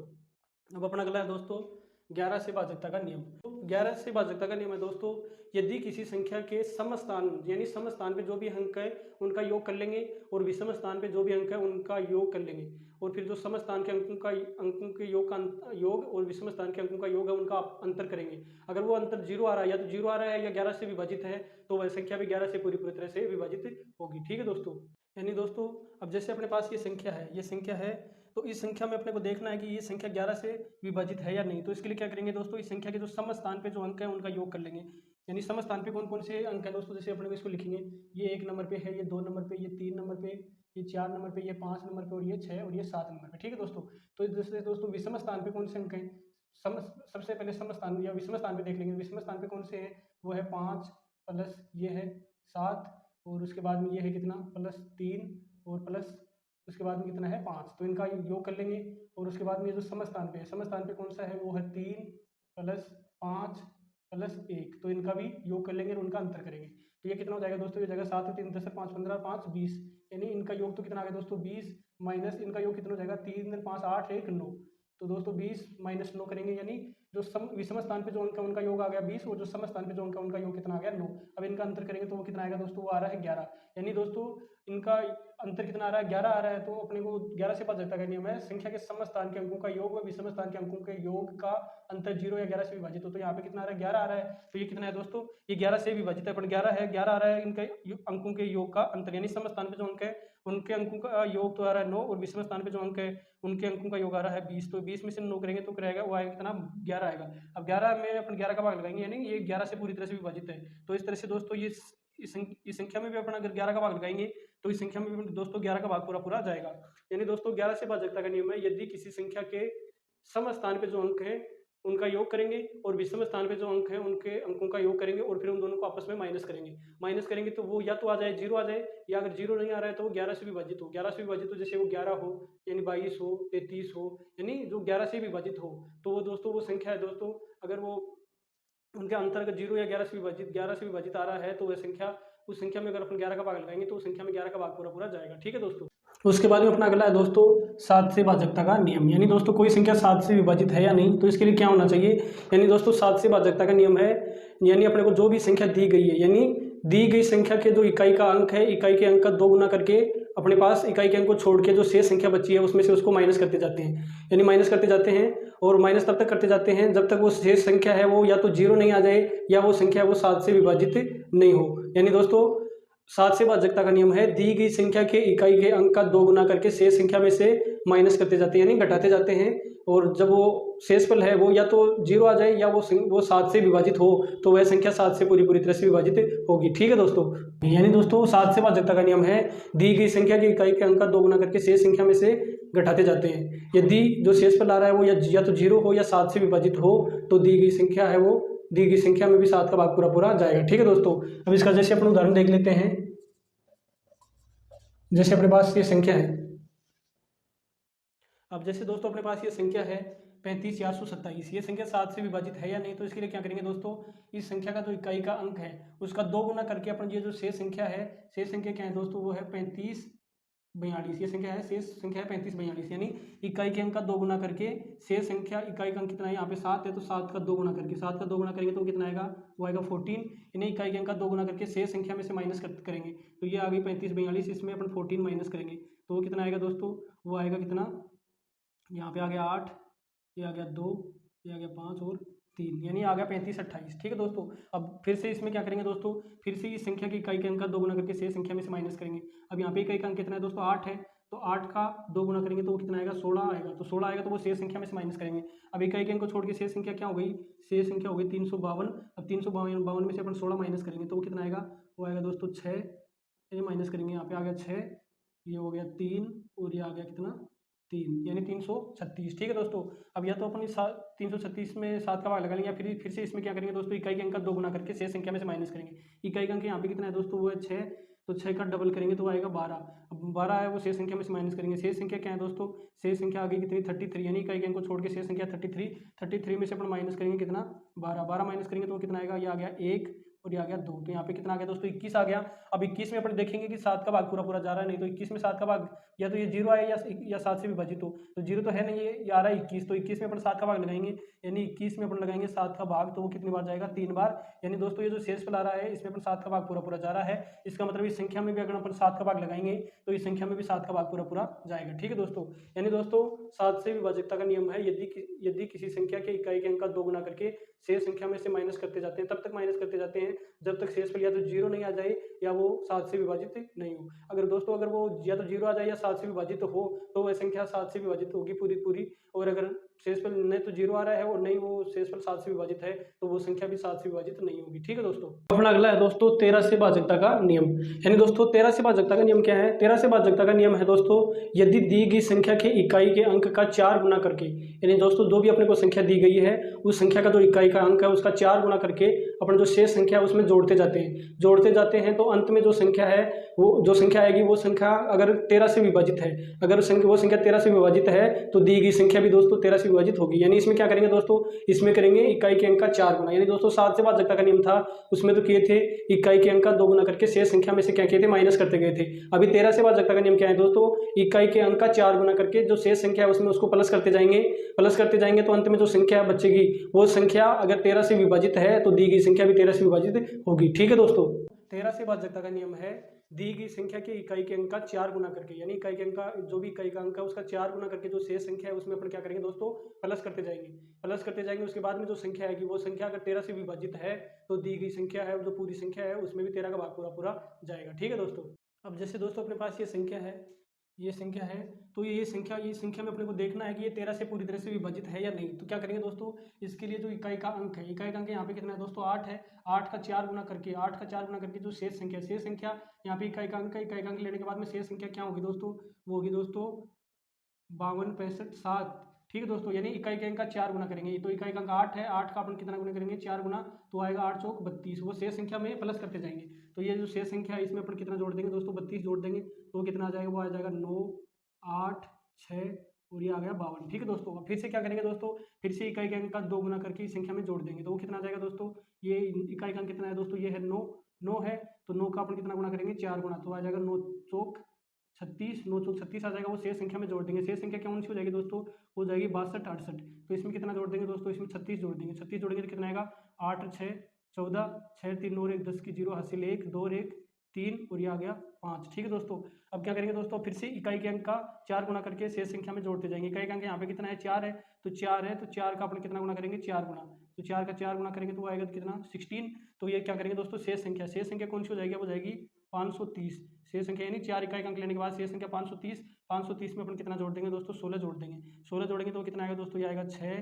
अब अपना अगला है दोस्तों 11 से भाजकता का नियम। तो 11 से भाजकता का नियम है दोस्तों, यदि किसी संख्या के सम स्थान यानी सम स्थान पे जो भी अंक है उनका योग कर लेंगे और विषम स्थान पे जो भी अंक है उनका योग कर लेंगे, और फिर जो सम स्थान के अंकों के योग का योग और विषम स्थान के अंकों का योग है उनका अंतर करेंगे। अगर वो अंतर 0 आ रहा है, या तो 0 आ रहा है या 11 से विभाजित है, तो वह संख्या भी 11 से पूरी तरह से विभाजित होगी। ठीक है दोस्तों। यानी दोस्तों अब जैसे अपने पास ये संख्या है तो इस संख्या में अपने को देखना है कि ये संख्या 11 से विभाजित है या नहीं। तो इसके लिए क्या करेंगे दोस्तों, इस संख्या के जो सम स्थान पे जो अंक है उनका योग कर लेंगे। यानी सम स्थान पे कौन कौन से अंक है दोस्तों, जैसे अपने को इसको लिखेंगे, ये 1 नंबर पे है, ये 2 नंबर पे, ये 3 नंबर पे, ये 4 नंबर पे, ये 5 नंबर पे, और ये 6 और ये 7 नंबर पे। ठीक है दोस्तों। तो जैसे दोस्तों विषम स्थान पे कौन से अंक हैं, सबसे पहले सम स्थान या विषम स्थान पे देख लेंगे। विषम स्थान पे कौन से हैं, वो है 5 प्लस ये है 7, और उसके बाद में ये है कितना +3 और प्लस उसके बाद में कितना है 5। तो इनका योग कर लेंगे। और उसके बाद में ये जो सम स्थान पे है, सम स्थान पे कौन सा है, वो है 3 + 5 + 1। तो इनका भी योग कर लेंगे और उनका अंतर करेंगे। तो ये कितना हो जाएगा दोस्तों, ये जाएगा 7 और 3 10 और 5 15 5 20, यानी इनका योग तो कितना आ गया दोस्तों 20, माइनस इनका योग कितना हो जाएगा 3 और 5 8 1 9। तो दोस्तों 20 - 9 करेंगे, यानी जो विषम स्थान पे जो अंक है उनका योग आ गया 20, और जो सम स्थान पे जो अंक है उनका योग कितना आ गया 9। अब इनका अंतर करेंगे तो वो कितना आएगा दोस्तों, वो आ रहा है 11। यानी दोस्तों इनका अंतर कितना आ रहा है, 11 आ रहा है। तो अपने को 11 से भाजकता का नियम है, संख्या के सम स्थान के अंकों का योग व विषम स्थान के अंकों के योग का अंतर 0 या 11 से विभाजित हो। तो यहाँ पे कितना आ रहा है, 11 आ रहा है। तो ये कितना है दोस्तों, ये 11 से विभाजित है, पर 11 है, 11 आ रहा है इनके अंकों के योग का अंतर। यानी सम स्थान पे जो अंक है उनके अंकों का योग तो आ रहा है 9, और विषम स्थान पे जो अंक है उनके अंकों का योग आ रहा है 20। तो 20 में से 9 करेंगे तो रहेगा वो आएगा कितना, 11 आएगा। अब 11 में अपन 11 का भाग लगाएंगे, यानी ये 11 से पूरी तरह से विभाजित है। तो इस तरह से दोस्तों ये इस संख्या में भी अपन अगर 11 का भाग लगाएंगे तो इस संख्या में भी दोस्तों 11 का भाग पूरा पूरा जाएगा। यानी दोस्तों 11 से भाजकता का नियम है, यदि किसी संख्या के सम स्थान पे जो अंक है उनका योग करेंगे और विषम स्थान पे जो अंक है उनके अंकों का योग करेंगे, और फिर उन दोनों को आपस में माइनस करेंगे तो वो या तो आ जाए 0 आ जाए, या अगर 0 नहीं आ रहा है तो वो 11 से विभाजित हो। 11 से विभाजित हो, जैसे वो 11 हो, यानी 22 हो, 33 हो, यानी जो 11 से विभाजित हो, तो वो दोस्तों वो संख्या है दोस्तों, अगर वो उनके अंतर अगर 0 या 11 से विभाजित आ रहा है तो वह संख्या, उस संख्या में अगर अपन 11 का भाग लगाएंगे तो उस संख्या में 11 का भाग पूरा पूरा जाएगा। ठीक है दोस्तों। उसके बाद में अपना अगला है दोस्तों 7 से भाजकता का नियम। यानी दोस्तों कोई संख्या 7 से विभाजित है या नहीं, तो इसके लिए क्या होना चाहिए। यानी दोस्तों 7 से भाजकता का नियम है, यानी अपने को जो भी संख्या दी गई है, यानी दी गई संख्या के जो इकाई का अंक है, इकाई के अंक का 2 गुना करके अपने पास इकाई के अंक को छोड़ के जो शेष संख्या बची है उसमें से उसको माइनस करते जाते हैं। यानी माइनस करते जाते हैं, और माइनस तब तक करते जाते हैं जब तक वो शेष संख्या है वो या तो 0 नहीं आ जाए, या वो संख्या वो 7 से विभाजित नहीं हो। यानी दोस्तों 7 से भाजकता का नियम है, दी गई संख्या के इकाई के अंक का 2 गुना करके शेष संख्या में से माइनस करते जाते हैं, यानी घटाते जाते हैं। और जब वो शेषफल है वो या तो 0 आ जाए या वो 7 से विभाजित हो, तो वह संख्या 7 से पूरी तरह से विभाजित होगी। ठीक है दोस्तों, यानी दोस्तों 7 से भाज्यता का नियम है, दी गई संख्या की इकाई के अंक का 2 गुना करके शेष संख्या में से घटाते जाते हैं। यदि जो शेषफल आ रहा है वो या तो 0 हो या 7 से विभाजित हो, तो दी गई संख्या है वो दी गई संख्या में भी 7 का भाग पूरा जाएगा। ठीक है दोस्तों, अब इसका जैसे अपन उदाहरण देख लेते हैं। जैसे अपने पास ये संख्या है, अब जैसे दोस्तों अपने पास ये संख्या है 35,427, ये संख्या 7 से विभाजित है या नहीं, तो इसके लिए क्या करेंगे दोस्तों, इस संख्या का जो इकाई का अंक है उसका 2 गुना करके अपन ये जो शेष संख्या है, शेष संख्या क्या है दोस्तों, वो है 3542, ये संख्या है शेष संख्या है 3542, यानी इकाई के अंक का 2 गुना करके शेष संख्या, इकाई का अंक कितना है यहाँ पे 7 है, तो 7 का 2 गुना करके 7 का 2 गुना करेंगे तो कितना आएगा, वो आएगा 14, यानी इकाई के अंक का 2 गुना करके शेष संख्या में से माइनस करेंगे, तो ये आ गई 3542, इसमें अपन 14 माइनस करेंगे तो वो कितना आएगा दोस्तों, वो आएगा कितना, यहाँ पे आ गया 8, ये आ गया 2, ये आ गया 5 और 3, यानी आ गया 3528। ठीक है दोस्तों, अब फिर से इसमें क्या करेंगे दोस्तों, फिर से इस संख्या की इकाई के अंक का 2 गुना करके शेष संख्या में से माइनस करेंगे। अब यहाँ पे इकाई का अंक कितना है दोस्तों, 8 है, तो 8 का 2 गुना करेंगे तो वो कितना आएगा, 16 आएगा, तो 16 आएगा तो वो शेष संख्या में से माइनस करेंगे। अब इकाई के अंक को छोड़ के शेष संख्या क्या हो गई, शेष संख्या हो गई 352। अब 352 में से अपन 16 माइनस करेंगे तो वो कितना आएगा, वो आएगा दोस्तों 6, ये माइनस करेंगे, यहाँ पे आ गया 6, ये हो गया 3 और ये आ गया कितना 3, यानी 336। ठीक है दोस्तों, अब या तो अपन इस 336 में 7 का भाग लगा लेंगे, या फिर से इसमें क्या करेंगे दोस्तों, इकाई के अंक का 2 गुना करके शेष संख्या में से माइनस करेंगे। इकाई का अंक यहाँ पे कितना है दोस्तों, वो है 6, तो 6 का डबल करेंगे तो आएगा 12। अब 12 है वो शेष संख्या में से माइनस करेंगे, शेष संख्या क्या है दोस्तों, शेष संख्या आ गई कितनी 33, यानी इकाई के अंक को छोड़ के शेष संख्या 33 में से अपन माइनस करेंगे कितना 12 माइनस करेंगे तो कितना आएगा, ये आ गया 1 और ये आ गया 2, तो यहाँ पे कितना आ गया दोस्तों 21 आ गया। अब 21 में अपन देखेंगे कि 7 का भाग पूरा जा रहा है, नहीं तो 21 में 7 का भाग या तो ये 0 आए या 7 से विभाजित हो, तो 0 तो है नहीं, ये आ रहा है 21, तो 21 में अपन 7 का भाग लगाएंगे, यानी 21 में अपन लगाएंगे 7 का भाग, तो वो कितनी बार जाएगा, 3 बार। यानी दोस्तों ये जो शेषफल आ रहा है इसमें अपन 7 का भाग पूरा जा रहा है, इसका मतलब इस संख्या में भी अगर अपन 7 का भाग लगाएंगे तो इस संख्या में भी 7 का भाग पूरा जाएगा। ठीक है दोस्तों, यानी दोस्तों 7 से विभाज्यता का नियम है, यदि किसी संख्या के इकाई के अंक का 2 गुना करके शेष संख्या में से माइनस करते जाते हैं, तब तक माइनस करते जाते हैं जब तक शेषफल या तो 0 नहीं आ जाए या वो 7 से विभाजित नहीं हो। अगर दोस्तों अगर वो या तो 0 आ जाए या 7 से विभाजित हो, तो वह संख्या 7 से विभाजित होगी पूरी, और अगर शेषफल नहीं तो 0 आ रहा है और नहीं वो शेषफल 7 से विभाजित है, तो वो संख्या भी 7 से विभाजित नहीं होगी। ठीक है दोस्तों, अपना अगला है दोस्तों 13 से भाज्यता का नियम। यानी दोस्तों 13 से भाज्यता का नियम क्या है, 13 से भाज्यता का नियम है दोस्तों, यदि दी गई संख्या के इकाई के अंक का 4 गुना करके, यानी दोस्तों जो भी अपने को संख्या दी गई है उस संख्या का जो इकाई का अंक है उसका 4 गुना करके अपन जो शेष संख्या है उसमें जोड़ते जाते हैं, तो अंत में जो संख्या है वो जो संख्या आएगी वो संख्या अगर 13 से विभाजित है, अगर वो संख्या 13 से विभाजित है तो दी गई संख्या भी दोस्तों 13 से विभाजित होगी। यानी इसमें क्या करेंगे दोस्तों, इसमें करेंगे इकाई के अंक का 4 गुना, यानी दोस्तों 7 से भाज्यता का नियम था उसमें तो किए थे इकाई के अंक का 2 गुना करके शेष संख्या में से क्या किए थे, माइनस करते गए थे। अभी 13 से भाज्यता का नियम क्या है दोस्तों, इकाई के अंक का 4 गुना करके जो शेष संख्या है उसमें उसको प्लस करते जाएंगे, तो अंत में जो संख्या बचेगी वो संख्या अगर 13 से विभाजित है तो दी गई संख्या भी 13 से विभाजित होगी। ठीक है दोस्तों, 13 से भाज्यता का नियम है, दी गई संख्या के इकाई के अंक का 4 गुना करके, यानी इकाई के अंक का जो भी इकाई का अंक है उसका 4 गुना करके जो शेष संख्या है उसमें अपन क्या करेंगे दोस्तों, प्लस करते जाएंगे। उसके बाद में जो संख्या आएगी वो संख्या अगर 13 से विभाजित है तो दी गई संख्या है जो पूरी संख्या है उसमें भी 13 का भाग पूरा जाएगा। ठीक है दोस्तों, अब जैसे दोस्तों अपने पास ये संख्या है, तो ये संख्या में अपने को देखना है कि ये 13 से पूरी तरह से विभाजित है या नहीं। तो क्या करेंगे दोस्तों, इसके लिए जो इकाई का अंक है यहाँ पे कितना है दोस्तों, 8 है, 8 का 4 गुना करके जो शेष संख्या यहाँ पे इकाई का अंक लेने के बाद में शेष संख्या क्या होगी दोस्तों, वो होगी दोस्तों 52, 65, 7। ठीक है दोस्तों, यानी इकाई के अंक का 4 गुना करेंगे, तो इकाई का अंक 8 है, 8 का अपन कितना गुना करेंगे, 4 गुना, तो आएगा 8 चौक 32, वो शेष संख्या में प्लस करते जाएंगे। तो ये जो शेष संख्या है इसमें अपन कितना जोड़ देंगे दोस्तों, 32 जोड़ देंगे, तो कितना आ जाएगा, वो आ जाएगा 9, 8, 6 और ये आ गया 52। ठीक है दोस्तों, अब फिर से क्या करेंगे दोस्तों, फिर से इकाई के अंक का 2 गुना करके इस संख्या में जोड़ देंगे, तो वो कितना आ जाएगा दोस्तों, ये इकाई का अंक कितना है दोस्तों, ये है 9 है, तो 9 का अपन कितना गुना करेंगे, 4 गुना, तो आ जाएगा 9 चौक 36, 9 चौक 36 आ जाएगा, वो शेष संख्या में जोड़ देंगे। शेष संख्या कौन सी हो जाएगी दोस्तों, हो जाएगी 62, 68, तो इसमें कितना जोड़ देंगे दोस्तों, इसमें 36 जोड़ देंगे, 36 जोड़ेंगे तो कितना आएगा, 8, 6, 14, 6, 3 और 1 10 की 0 हासिल 1, 2 और 1 3 और ये आ गया 5। ठीक है दोस्तों, अब क्या करेंगे दोस्तों, फिर से इकाई के अंक का 4 गुना करके शेष संख्या में जोड़ते जाएंगे। इकाई का अंक यहाँ पे कितना है, 4 है, तो 4 का अपन कितना गुना करेंगे, 4 गुना, तो 4 का 4 गुना करेंगे तो आएगा कितना 16। तो ये क्या करेंगे दोस्तों, शेष संख्या कौन सी हो जाएगी, वो जाएगी 530। शेष संख्या यानी 4 इकाई का अंक लेने के बाद शेष संख्या 530 530 में अपन कितना जोड़ देंगे दोस्तों, 16 जोड़ देंगे। 16 जोड़ेंगे तो कितना आएगा दोस्तों, ये आएगा 6,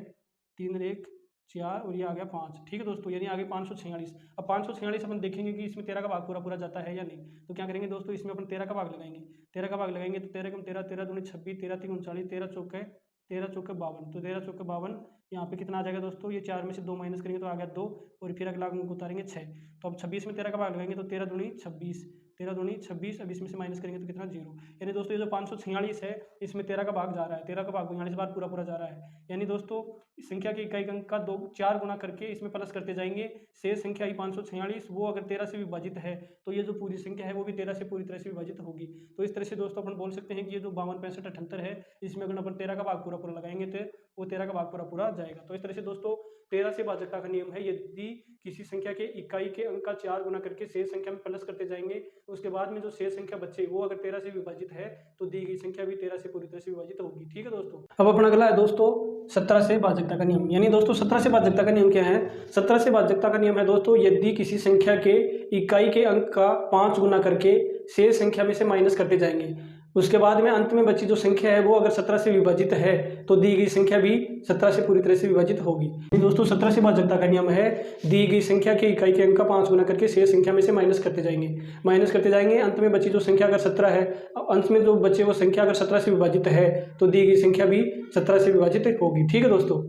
3 और 1 4 और ये आ गया 5। ठीक है दोस्तों, यानी आगे 546। अब 546 अपन देखेंगे कि इसमें 13 का भाग पूरा पूरा जाता है या नहीं। तो क्या करेंगे दोस्तों, इसमें अपन 13 का भाग लगाएंगे। 13 का भाग लगाएंगे तो 13 कम 13, 13 दूनी 26, 13 तीन 39, 13 चौके 52। तो 13 चौके 52, यहाँ पे कितना आ जाएगा दोस्तों, ये 4 में से 2 माइनस करेंगे तो आ गया 2, और फिर अगला अंक उतारेंगे 6। तो अब 26 में 13 का भाग लगाएंगे तो 13 दूनी 26, 13 दूनी 26। अब इसमें से माइनस करेंगे तो कितना, 0। यानी दोस्तों ये जो 546 है इसमें 13 का भाग जा रहा है, 13 का भाग 42 बार पूरा पूरा जा रहा है। यानी दोस्तों संख्या के इकाई अंक का 4 गुना करके इसमें प्लस करते जाएंगे। शेष संख्या ही 546, वो अगर 13 से विभाजित है तो ये जो पूरी संख्या है वो भी 13 से पूरी तरह से विभाजित होगी। तो इस तरह से दोस्तों अपन बोल सकते हैं कि ये जो 52 65 78 है, इसमें अगर अपन 13 का भाग पूरा पूरा लगाएंगे तो वो 13 का भाग पूरा पूरा जाएगा। तो इस तरह से दोस्तों 13 से भाजकता का नियम है, यदि किसी संख्या के इकाई के अंक का 4 गुना करके शेष संख्या में प्लस करते जाएंगे, उसके बाद में जो शेष संख्या बचे वो अगर 13 से विभाजित है तो दी गई संख्या भी 13 से पूरी तरह से विभाजित होगी। ठीक है दोस्तों। अब अपना अगला है दोस्तों 17 से भाजकता का नियम। यानी दोस्तों 17 से भाजकता का नियम क्या है, 17 से भाजकता का नियम है दोस्तों, यदि किसी संख्या के इकाई के अंक का 5 गुना करके शेष संख्या में से माइनस करते जाएंगे, उसके बाद में अंत में बची जो संख्या है वो अगर 17 से विभाजित है तो दी गई संख्या भी 17 से पूरी तरह से विभाजित होगी। दोस्तों 17 से भाजकता का नियम है, दी गई संख्या के इकाई के अंक का 5 गुना करके शेष संख्या में से माइनस करते जाएंगे, अंत में बची जो संख्या अगर 17 है, अंत में जो बचे वो संख्या अगर 17 से विभाजित है तो दी गई संख्या भी 17 से विभाजित होगी। ठीक है दोस्तों।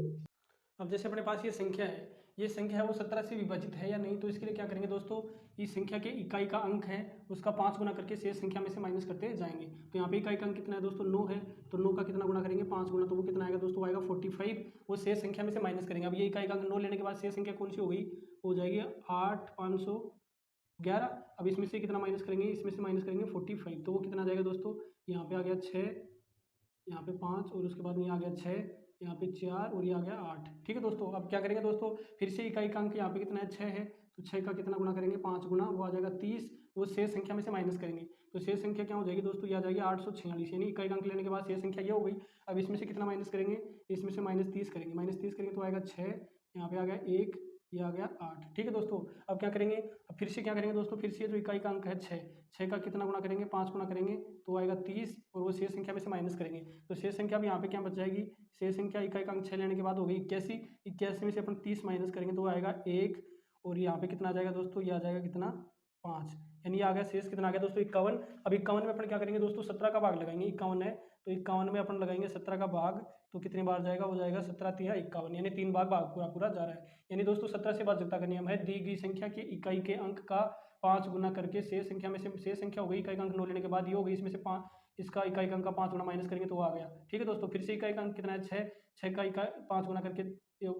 अब जैसे अपने पास ये संख्या है, ये संख्या है वो 17 से विभाजित है या नहीं, तो इसके लिए क्या करेंगे दोस्तों, इस संख्या के इकाई का अंक है उसका 5 गुना करके शेष संख्या में से माइनस करते जाएंगे। तो यहाँ पे इकाई का अंक कितना है दोस्तों, 9 है, तो 9 का कितना गुना करेंगे, 5 गुना, तो वो कितना आएगा दोस्तों, आएगा 45। वो शेष संख्या में से माइनस करेंगे। अब ये इकाई का अंक 9 लेने के बाद शेष संख्या कौन सी हो गई, हो जाएगी 8 511। अब इसमें से कितना माइनस करेंगे, इसमें से माइनस करेंगे 45, तो वो कितना आ जाएगा दोस्तों, यहाँ पे आ गया 6, यहाँ पे 5 और उसके बाद में यहाँ आ गया 6, यहाँ पे 4 और ये आ गया 8। ठीक है दोस्तों। अब क्या करेंगे दोस्तों, फिर से इकाई का अंक यहाँ पे कितना है, 6 है, तो 6 का कितना गुना करेंगे, 5 गुना, वो आ जाएगा 30। वो शेष संख्या में से माइनस करेंगे तो शेष संख्या क्या हो जाएगी दोस्तों, ये आ जाएगी 846। यानी इकाई का अंक लेने के बाद शेष संख्या ये हो गई। अब इसमें से कितना माइनस करेंगे, इसमें से -30 करेंगे, -30 करेंगे तो आएगा 6, यहाँ पे आ गया 1, ये आ गया 8। ठीक है दोस्तों। अब क्या करेंगे, अब फिर से क्या करेंगे दोस्तों, फिर से जो इकाई का अंक है 6 का कितना गुना करेंगे, 5 गुना करेंगे तो आएगा 30, और वो शेष संख्या में से माइनस करेंगे तो शेष संख्या भी यहाँ पे क्या बच जाएगी, शेष संख्या इकाई का अंक 6 लेने के बाद हो गई 81। 81 में से अपन 30 माइनस करेंगे तो आएगा 1, और यहाँ पे कितना आ जाएगा दोस्तों, ये आ जाएगा कितना, 5। यानी आ गया शेष कितना आ गया दोस्तों, 51। अब 51 में अपन क्या करेंगे दोस्तों, 17 का भाग लगाएंगे। 51 है तो 51 में अपन लगाएंगे 17 का भाग, तो कितनी बार जाएगा, हो जाएगा 17 3 51, यानी 3 बार भाग पूरा पूरा जा रहा है। यानी दोस्तों 17 से भाजकता का नियम है, दी गई संख्या की इकाई के अंक का 5 गुना करके शेष संख्या में से, शेष संख्या हो गई इकाई का अंक 9 लेने के बाद ये हो गई, इसमें से 5, इसका इकाई का अंक का 5 गुना माइनस करेंगे तो वो आ गया। ठीक है दोस्तों। फिर से इकाई का अंक कितना है, 6 का इकाई 5 गुना करके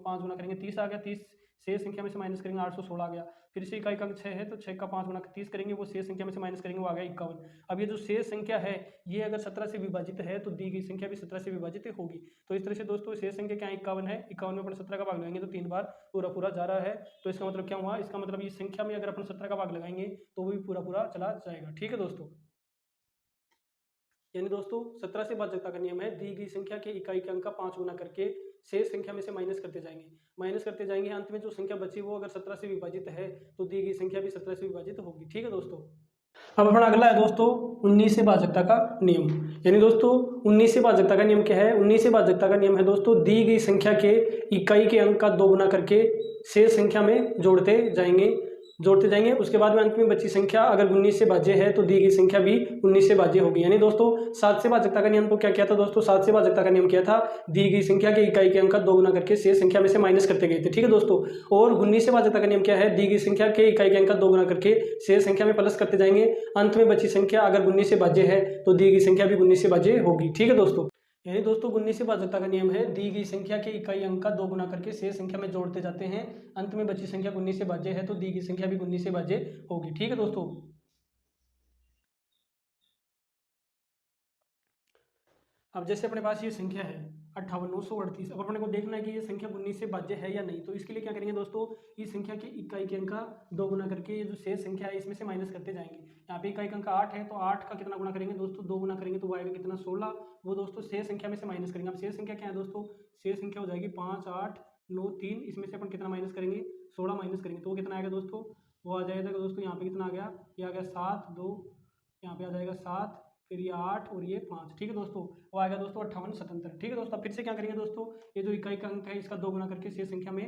5 गुना करेंगे 30 आ गया, 30 शेष संख्या में से माइनस करेंगे 816 आ गया। फिर से इकाई का अंक 6 है तो 6 का 5 गुना 30 करेंगे, वो शेष संख्या में से माइनस करेंगे, वो आ गया 51। अब ये जो शेष संख्या है ये अगर 17 से विभाजित है तो दी गई संख्या भी 17 से विभाजित होगी। तो इस तरह से दोस्तों शेष संख्या क्या 51 है, 51 में अपन 17 का भाग लगाएंगे तो 3 बार पूरा पूरा जा रहा है। तो इसका मतलब क्या हुआ, इसका मतलब इस संख्या में अगर अपन 17 का भाग लगाएंगे तो वो भी पूरा पूरा चला जाएगा। ठीक है दोस्तों। यानी दोस्तों 17 से भाजकता का नियम है, दी गई संख्या के इकाई के अंक का 5 गुना करके शेष संख्या में से माइनस करते जाएंगे, अंत में जो संख्या बची वो अगर 17 से विभाजित है तो दी गई संख्या भी 17 से विभाजित होगी। ठीक है दोस्तों। अब अपना अगला है दोस्तों 19 से भाजकता का नियम। यानी दोस्तों 19 से भाजकता का नियम क्या है, 19 से भाजकता का नियम है दोस्तों, दी गई संख्या के इकाई के अंक का 2 गुना करके शेष संख्या में जोड़ते जाएंगे, उसके बाद में अंत में बची संख्या अगर 19 से भाज्य है तो दी गई संख्या भी 19 से भाज्य होगी। यानी दोस्तों 7 से भाजकता का नियम को क्या किया था दोस्तों, 7 से भाजकता का नियम किया था, दी गई संख्या के इकाई के अंक का 2 गुना करके शेष संख्या में से माइनस करते गए थे। ठीक है दोस्तों। और 19 से भाजकता का नियम क्या है, दी गई संख्या के इकाई के अंक का 2 गुना करके शेष संख्या में प्लस करते जाएंगे, अंत में बची संख्या अगर 19 से भाज्य है तो दी गई संख्या भी 19 से भाज्य होगी। ठीक है दोस्तों। यानी दोस्तों 19 से भाजकता का नियम है, दी गई संख्या के इकाई अंक का 2 गुना करके शेष संख्या में जोड़ते जाते हैं, अंत में बची संख्या 19 से भाज्य है तो दी गई संख्या भी 19 से भाज्य होगी। ठीक है दोस्तों। अब जैसे अपने पास ये संख्या है 58,938, अब अपने को देखना है कि ये संख्या 19 से भाज्य है या नहीं। तो इसके लिए क्या करेंगे दोस्तों, इस संख्या के इकाई के अंक का 2 गुना करके ये जो शेष संख्या है इसमें से माइनस करते जाएंगे। यहाँ पे इकाई का अंक 8 है तो 8 का कितना गुना करेंगे दोस्तों, 2 गुना करेंगे तो वो आएगा कितना, 16। वो दोस्तों शेष संख्या में से माइनस करेंगे। अब शेष संख्या क्या है दोस्तों, शेष संख्या हो जाएगी 5 8 9 3, इसमें से अपन कितना माइनस करेंगे, 16 माइनस करेंगे तो वो कितना आएगा दोस्तों, वो आ जाएगा दोस्तों यहाँ पे कितना आ गया, ये आ गया 7 2, यहाँ पे आ जाएगा 7, फिर ये 8 और ये 5, ठीक है दोस्तों। वो आएगा दोस्तों 58 77, ठीक है दोस्तों। अब फिर से क्या करेंगे दोस्तों, ये जो इकाई का अंक है इसका 2 गुना करके शेष संख्या में,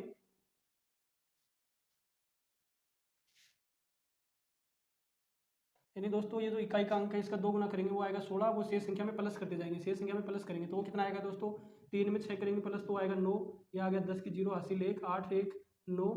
यानी दोस्तों ये जो इकाई का अंक है इसका 2 गुना करेंगे वो आएगा 16, वो शेष संख्या में प्लस करते जाएंगे, शेष संख्या में प्लस करेंगे तो वो कितना आएगा दोस्तों, 3 में 6 करेंगे प्लस तो आएगा 9, ये आ गया 10 की 0 हासिल 1 8 1 9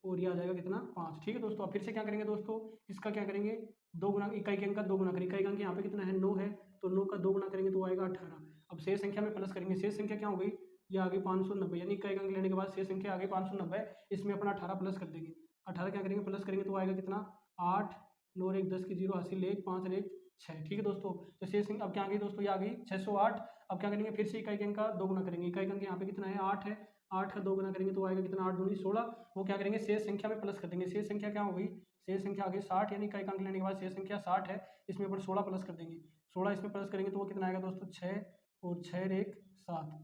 और ये आ जाएगा कितना 5, ठीक है दोस्तों। अब फिर से क्या करेंगे दोस्तों, इसका क्या करेंगे 2 गुना, इकाई के अंक का 2 गुना करेंगे, इकाई का अंक यहाँ पे कितना है 9 है, तो 9 का 2 गुना करेंगे तो आएगा 18। अब शेष संख्या में प्लस करेंगे, शेष संख्या क्या हो गई, ये आगे 590, यानी इकाई का अंक लेने के बाद शेष संख्या आगे 590, इसमें अपना 18 प्लस कर देंगे, 18 क्या करेंगे प्लस करेंगे तो आएगा कितना 8 9 और 1 10 की 0 हासिल 1 5 और 1 6, ठीक है दोस्तों। तो शेष संख्या अब क्या आ गई दोस्तों, ये आ गई 608। अब क्या करेंगे फिर से इकाई के अंक का 2 गुना करेंगे, इकाई का अंक यहाँ पे कितना है 8 है, 8 का 2 गुना करेंगे तो आएगा कितना 8 दूनी 16, वो क्या करेंगे शेष संख्या में प्लस कर देंगे, शेष संख्या क्या हो गई, शेष संख्या आ गई 60, यानी इकाई का अंक लेने के बाद शेष संख्या 60 है, इसमें अपन 16 प्लस कर देंगे, 16 इसमें प्लस करेंगे तो वो कितना आएगा दोस्तों 6 और 6 और 1 7,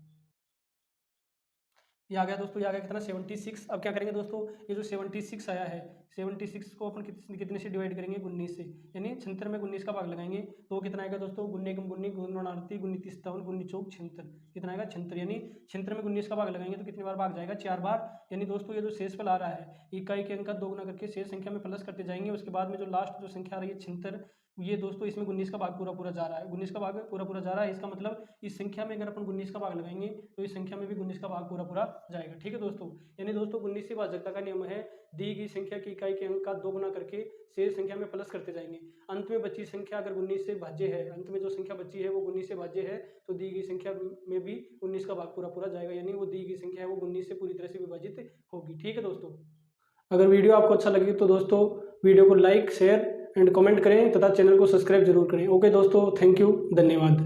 ये आ गया दोस्तों, ये आ गया कितना 76। अब क्या करेंगे दोस्तों, ये जो 76 आया है 76 को अपन कितने से डिवाइड करेंगे 19 से, यानी 76 में 19 का भाग लगाएंगे तो वो कितना आएगा दोस्तों, गुन्ने कम गुन्नी गुन्नी 29 57 गुन्नी चौक 76, कितना आएगा 76, यानी 76 में 19 का भाग लगाएंगे तो कितनी बार भाग जाएगा 4 बार। यानी दोस्तों ये जो शेष फल आ रहा है इकाई के अंक का 2 गुना करके शेष संख्या में प्लस करते जाएंगे, उसके बाद में जो लास्ट जो संख्या आ रही है 76, ये दोस्तों इसमें 19 का भाग पूरा पूरा जा रहा है, 19 का भाग पूरा पूरा जा रहा है, इसका मतलब इस संख्या में अगर अपन 19 का भाग लगाएंगे तो इस संख्या में भी 19 का भाग पूरा पूरा जाएगा, ठीक है दोस्तों। यानी दोस्तों 19वीं भाजकता का नियम है, दी गई संख्या की इकाई के अंक का 2 गुना करके शेष संख्या में प्लस करते जाएंगे, अंत में बची संख्या अगर 19 से भाज्य है, अंत में जो संख्या बची है वो 19 से भाज्य है तो दी गई संख्या में भी 19 का भाग पूरा पूरा जाएगा, यानी वो दी गई संख्या है वो 19 से पूरी तरह से विभाजित होगी, ठीक है दोस्तों। अगर वीडियो आपको अच्छा लगे तो दोस्तों वीडियो को लाइक शेयर एंड कमेंट करें तथा चैनल को सब्सक्राइब जरूर करें। ओके दोस्तों, थैंक यू, धन्यवाद।